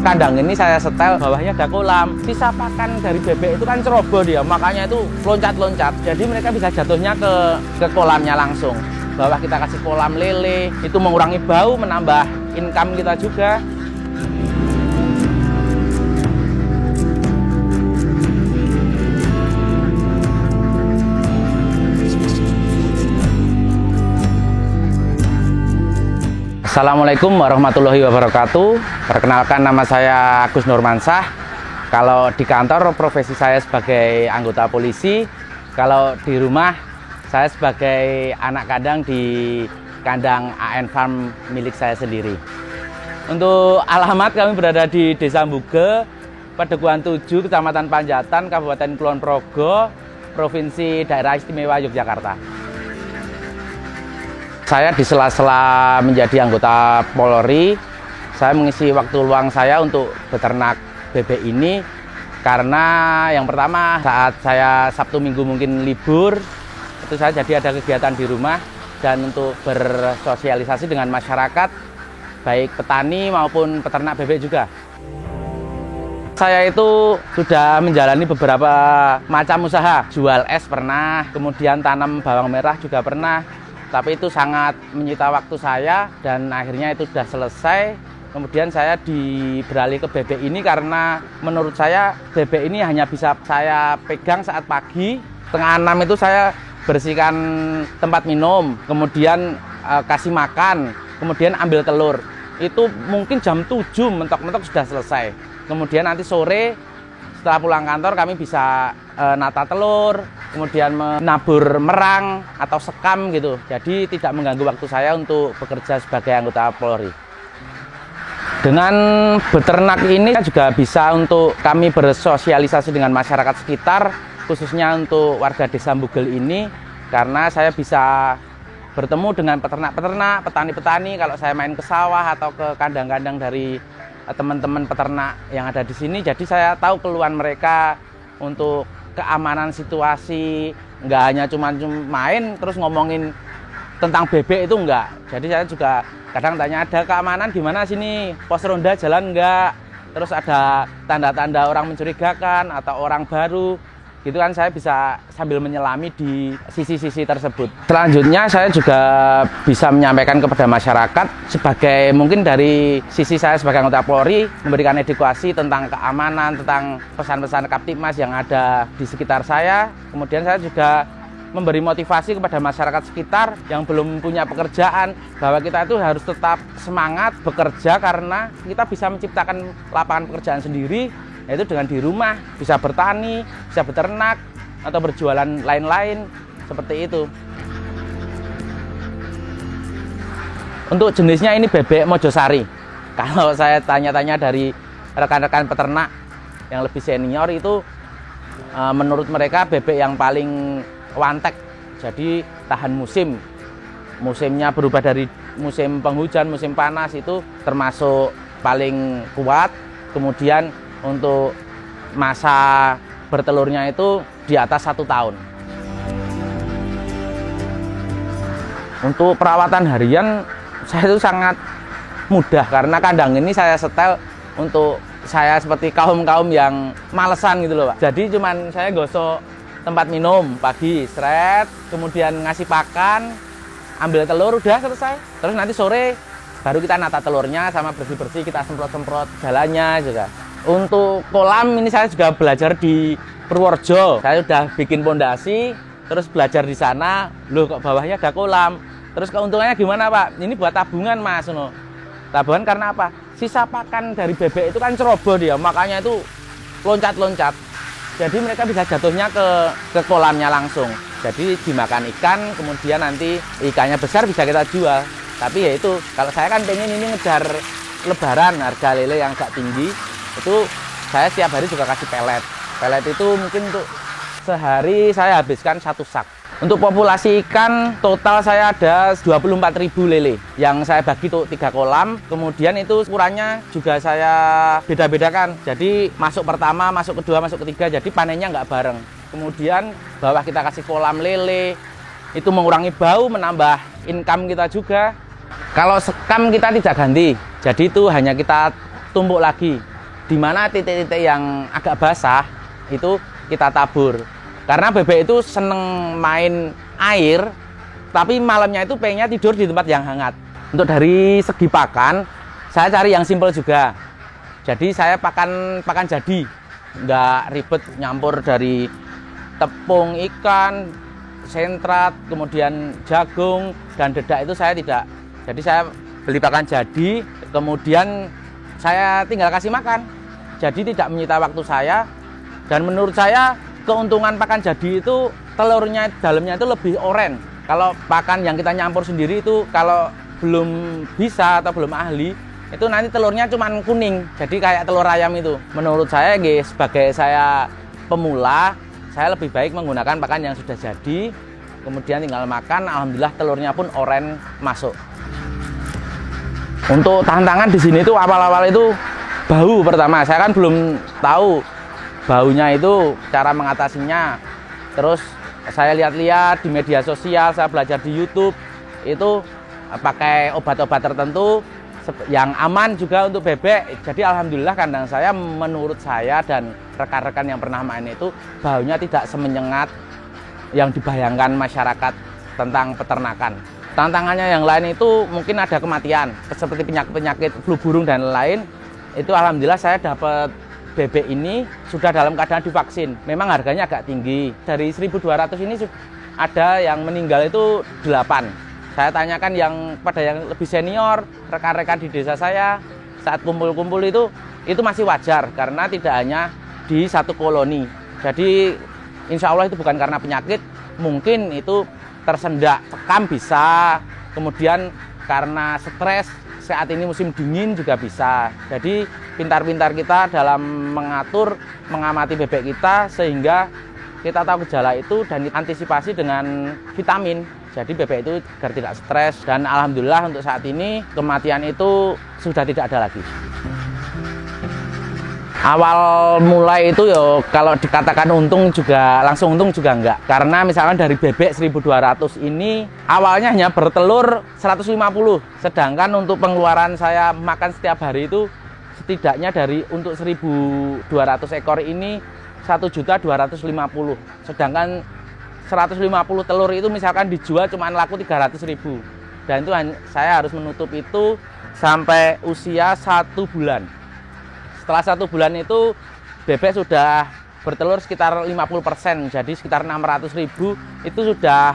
kandang ini saya setel, bawahnya ada kolam. Sisa pakan dari bebek itu kan ceroboh dia, makanya itu loncat-loncat. Jadi mereka bisa jatuhnya ke kolamnya langsung. Bawah kita kasih kolam lele, itu mengurangi bau, menambah income kita juga. Assalamualaikum warahmatullahi wabarakatuh. Perkenalkan, nama saya Agus Nurmansyah. Kalau di kantor profesi saya sebagai anggota polisi. Kalau di rumah saya sebagai anak kandang di kandang AN Farm milik saya sendiri. Untuk alamat, kami berada di Desa Mbuge, Padeguan 7, Kecamatan Panjatan, Kabupaten Kulon Progo, Provinsi Daerah Istimewa Yogyakarta. Saya di sela-sela menjadi anggota Polri, saya mengisi waktu luang saya untuk beternak bebek ini karena yang pertama saat saya Sabtu Minggu mungkin libur, itu saya jadi ada kegiatan di rumah dan untuk bersosialisasi dengan masyarakat, baik petani maupun peternak bebek juga. Saya itu sudah menjalani beberapa macam usaha, jual es pernah, kemudian tanam bawang merah juga pernah. Tapi itu sangat menyita waktu saya dan akhirnya itu sudah selesai. Kemudian saya beralih ke bebek ini karena menurut saya bebek ini hanya bisa saya pegang saat pagi. Setengah 6 itu saya bersihkan tempat minum, kemudian kasih makan, kemudian ambil telur. Itu mungkin jam 7 mentok-mentok sudah selesai. Kemudian nanti sore setelah pulang kantor kami bisa nata telur, kemudian menabur merang atau sekam gitu. Jadi tidak mengganggu waktu saya untuk bekerja sebagai anggota Polri. Dengan beternak ini juga bisa untuk kami bersosialisasi dengan masyarakat sekitar, khususnya untuk warga Desa Mbugel ini, karena saya bisa bertemu dengan peternak-peternak, petani-petani kalau saya main ke sawah atau ke kandang-kandang dari teman-teman peternak yang ada di sini. Jadi saya tahu keluhan mereka untuk keamanan situasi, nggak hanya cuma main terus ngomongin tentang bebek itu enggak. Jadi saya juga kadang tanya, ada keamanan gimana sini, pos ronda jalan enggak, terus ada tanda-tanda orang mencurigakan atau orang baru gitu kan, saya bisa sambil menyelami di sisi-sisi tersebut. Selanjutnya saya juga bisa menyampaikan kepada masyarakat sebagai mungkin dari sisi saya sebagai anggota Polri, memberikan edukasi tentang keamanan, tentang pesan-pesan Kaptipmas yang ada di sekitar saya. Kemudian saya juga memberi motivasi kepada masyarakat sekitar yang belum punya pekerjaan, bahwa kita itu harus tetap semangat bekerja karena kita bisa menciptakan lapangan pekerjaan sendiri, yaitu dengan di rumah, bisa bertani, bisa beternak, atau berjualan lain-lain, seperti itu. Untuk jenisnya ini bebek Mojosari. Kalau saya tanya-tanya dari rekan-rekan peternak yang lebih senior itu, menurut mereka bebek yang paling wantek, jadi tahan musim. Musimnya berubah dari musim penghujan, musim panas itu termasuk paling kuat. Kemudian untuk masa bertelurnya itu di atas 1 tahun. Untuk perawatan harian saya itu sangat mudah karena kandang ini saya setel untuk saya seperti kaum-kaum yang malesan gitu loh Pak. Jadi cuman saya gosok tempat minum pagi, seret, kemudian ngasih pakan, ambil telur, udah selesai. Terus nanti sore baru kita nata telurnya sama bersih-bersih, kita semprot-semprot jalannya juga. Untuk kolam ini saya juga belajar di Purworejo. Saya sudah bikin pondasi, terus belajar di sana. Loh, kok bawahnya ada kolam. Terus keuntungannya gimana Pak? Ini buat tabungan Mas. Tabungan karena apa? Sisa pakan dari bebek itu kan ceroboh dia, makanya itu loncat-loncat. Jadi mereka bisa jatuhnya ke kolamnya langsung. Jadi dimakan ikan, kemudian nanti ikannya besar bisa kita jual. Tapi ya itu, kalau saya kan pengen ini ngejar lebaran, harga lele yang agak tinggi. Itu saya setiap hari juga kasih pelet. Pelet itu mungkin untuk sehari saya habiskan 1 sak. Untuk populasi ikan total saya ada 24.000 lele yang saya bagi untuk 3 kolam. Kemudian itu ukurannya juga saya beda-bedakan. Jadi masuk pertama, masuk kedua, masuk ketiga. Jadi panennya nggak bareng. Kemudian bawah kita kasih kolam lele. Itu mengurangi bau, menambah income kita juga. Kalau sekam kita tidak ganti. Jadi itu hanya kita tumbuk lagi. di mana titik-titik yang agak basah itu kita tabur. Karena bebek itu seneng main air, tapi malamnya itu pengennya tidur di tempat yang hangat. Untuk dari segi pakan, saya cari yang simpel juga. Jadi saya pakan jadi, nggak ribet nyampur dari tepung ikan, sentrat, kemudian jagung dan dedak, itu saya tidak. Jadi saya beli pakan jadi, kemudian saya tinggal kasih makan. Jadi tidak menyita waktu saya, dan menurut saya keuntungan pakan jadi itu telurnya dalamnya itu lebih oren. Kalau pakan yang kita nyampur sendiri itu kalau belum bisa atau belum ahli, itu nanti telurnya cuma kuning, jadi kayak telur ayam itu. Menurut saya sebagai saya pemula, saya lebih baik menggunakan pakan yang sudah jadi, kemudian tinggal makan, alhamdulillah telurnya pun oren masuk. Untuk tantangan di sini itu awal-awal itu bau pertama. Saya kan belum tahu baunya itu cara mengatasinya. Terus saya lihat-lihat di media sosial, saya belajar di YouTube, itu pakai obat-obat tertentu yang aman juga untuk bebek. Jadi alhamdulillah kandang saya, menurut saya dan rekan-rekan yang pernah main itu, baunya tidak semenyengat yang dibayangkan masyarakat tentang peternakan. Tantangannya yang lain itu mungkin ada kematian, seperti penyakit-penyakit flu burung dan lain. Itu alhamdulillah saya dapat bebek ini sudah dalam keadaan divaksin. Memang harganya agak tinggi. Dari 1.200 ini ada yang meninggal itu 8. Saya tanyakan yang pada yang lebih senior, rekan-rekan di desa saya, saat kumpul-kumpul itu masih wajar karena tidak hanya di satu koloni. Jadi insya Allah itu bukan karena penyakit, mungkin itu tersendak sekam bisa, kemudian karena stres saat ini musim dingin juga bisa. Jadi pintar-pintar kita dalam mengamati bebek kita sehingga kita tahu gejala itu dan antisipasi dengan vitamin. Jadi bebek itu agar tidak stres, dan alhamdulillah untuk saat ini kematian itu sudah tidak ada lagi. Awal mulai itu ya kalau dikatakan untung juga langsung untung juga enggak. Karena misalkan dari bebek 1.200 ini awalnya hanya bertelur 150. Sedangkan untuk pengeluaran saya makan setiap hari itu setidaknya dari untuk 1.200 ekor ini 1.250.000. Sedangkan 150 telur itu misalkan dijual cuma laku 300.000. Dan itu saya harus menutup itu sampai usia 1 bulan. Setelah 1 bulan itu bebek sudah bertelur sekitar 50%, jadi sekitar 600.000 itu sudah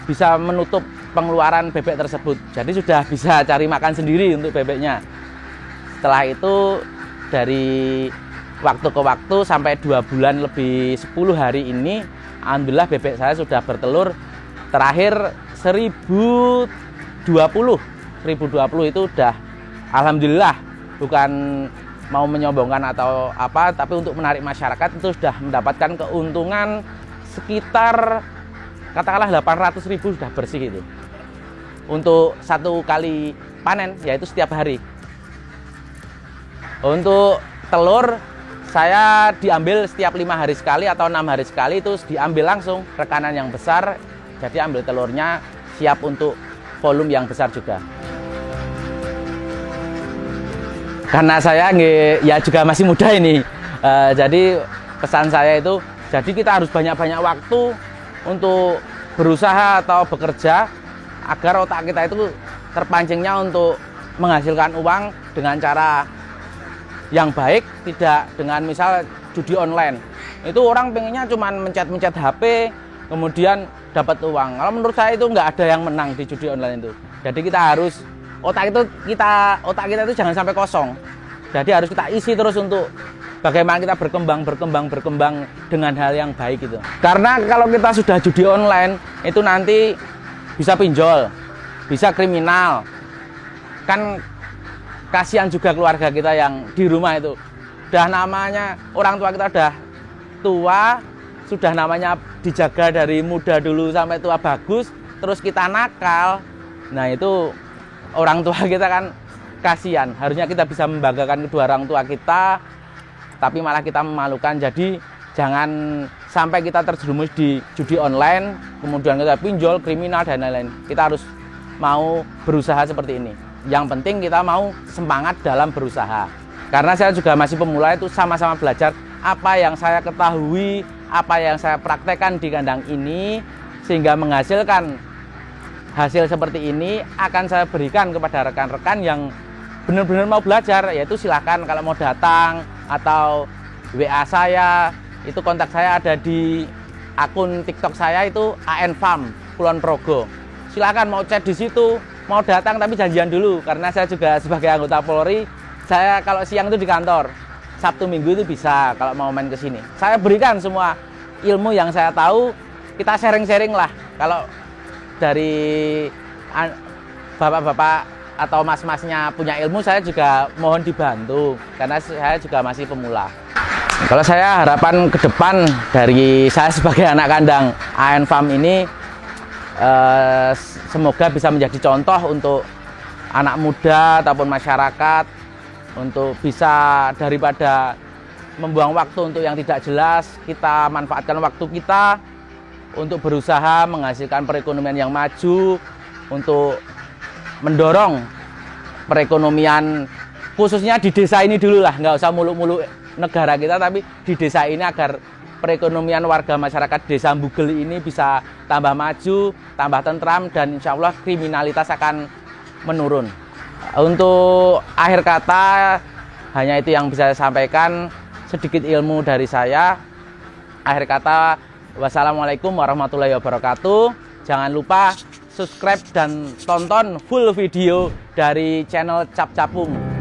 bisa menutup pengeluaran bebek tersebut. Jadi sudah bisa cari makan sendiri untuk bebeknya. Setelah itu dari waktu ke waktu sampai 2 bulan lebih 10 hari ini, alhamdulillah bebek saya sudah bertelur. Terakhir 1020 itu udah alhamdulillah, bukan mau menyombongkan atau apa, tapi untuk menarik masyarakat itu sudah mendapatkan keuntungan sekitar katakanlah 800.000 sudah bersih itu. Untuk 1 kali panen yaitu setiap hari. Untuk telur saya diambil setiap 5 hari sekali atau 6 hari sekali, itu diambil langsung rekanan yang besar, jadi ambil telurnya siap untuk volume yang besar juga. Karena saya ya juga masih muda ini, jadi pesan saya itu, jadi kita harus banyak-banyak waktu untuk berusaha atau bekerja agar otak kita itu terpancingnya untuk menghasilkan uang dengan cara yang baik, tidak dengan misal judi online. Itu orang pengennya cuma mencet-mencet HP kemudian dapat uang. Kalau menurut saya itu nggak ada yang menang di judi online itu. Jadi kita harus otak kita itu jangan sampai kosong. Jadi harus kita isi terus untuk bagaimana kita berkembang dengan hal yang baik itu. Karena kalau kita sudah judi online itu nanti bisa pinjol, bisa kriminal. Kan kasihan juga keluarga kita yang di rumah itu. Udah namanya orang tua kita udah tua, sudah namanya dijaga dari muda dulu sampai tua bagus, terus kita nakal. Nah itu orang tua kita kan kasihan. Harusnya kita bisa membanggakan kedua orang tua kita, tapi malah kita memalukan. Jadi jangan sampai kita terjerumus di judi online, kemudian kita pinjol, kriminal dan lain-lain. Kita harus mau berusaha seperti ini. Yang penting kita mau semangat dalam berusaha. Karena saya juga masih pemula, itu sama-sama belajar apa yang saya ketahui, apa yang saya praktekkan di kandang ini, sehingga menghasilkan hasil seperti ini akan saya berikan kepada rekan-rekan yang benar-benar mau belajar. Yaitu silahkan kalau mau datang atau WA saya, itu kontak saya ada di akun TikTok saya itu AN Farm Kulon Progo. Silahkan mau chat di situ, mau datang tapi janjian dulu, karena saya juga sebagai anggota Polri, saya kalau siang itu di kantor, Sabtu Minggu itu bisa kalau mau main ke sini. Saya berikan semua ilmu yang saya tahu, kita sharing-sharing lah. Kalau dari bapak-bapak atau mas-masnya punya ilmu, saya juga mohon dibantu, karena saya juga masih pemula. Kalau saya harapan ke depan dari saya sebagai anak kandang AN Farm ini, semoga bisa menjadi contoh untuk anak muda ataupun masyarakat, untuk bisa daripada membuang waktu untuk yang tidak jelas, kita manfaatkan waktu kita untuk berusaha menghasilkan perekonomian yang maju, untuk mendorong perekonomian khususnya di desa ini dulu lah, nggak usah muluk-muluk negara kita, tapi di desa ini agar perekonomian warga masyarakat desa Bugel ini bisa tambah maju, tambah tentram, dan insya Allah kriminalitas akan menurun. Untuk akhir kata, hanya itu yang bisa saya sampaikan, sedikit ilmu dari saya. Akhir kata, wassalamualaikum warahmatullahi wabarakatuh. Jangan lupa subscribe dan tonton full video dari channel Cap Capung.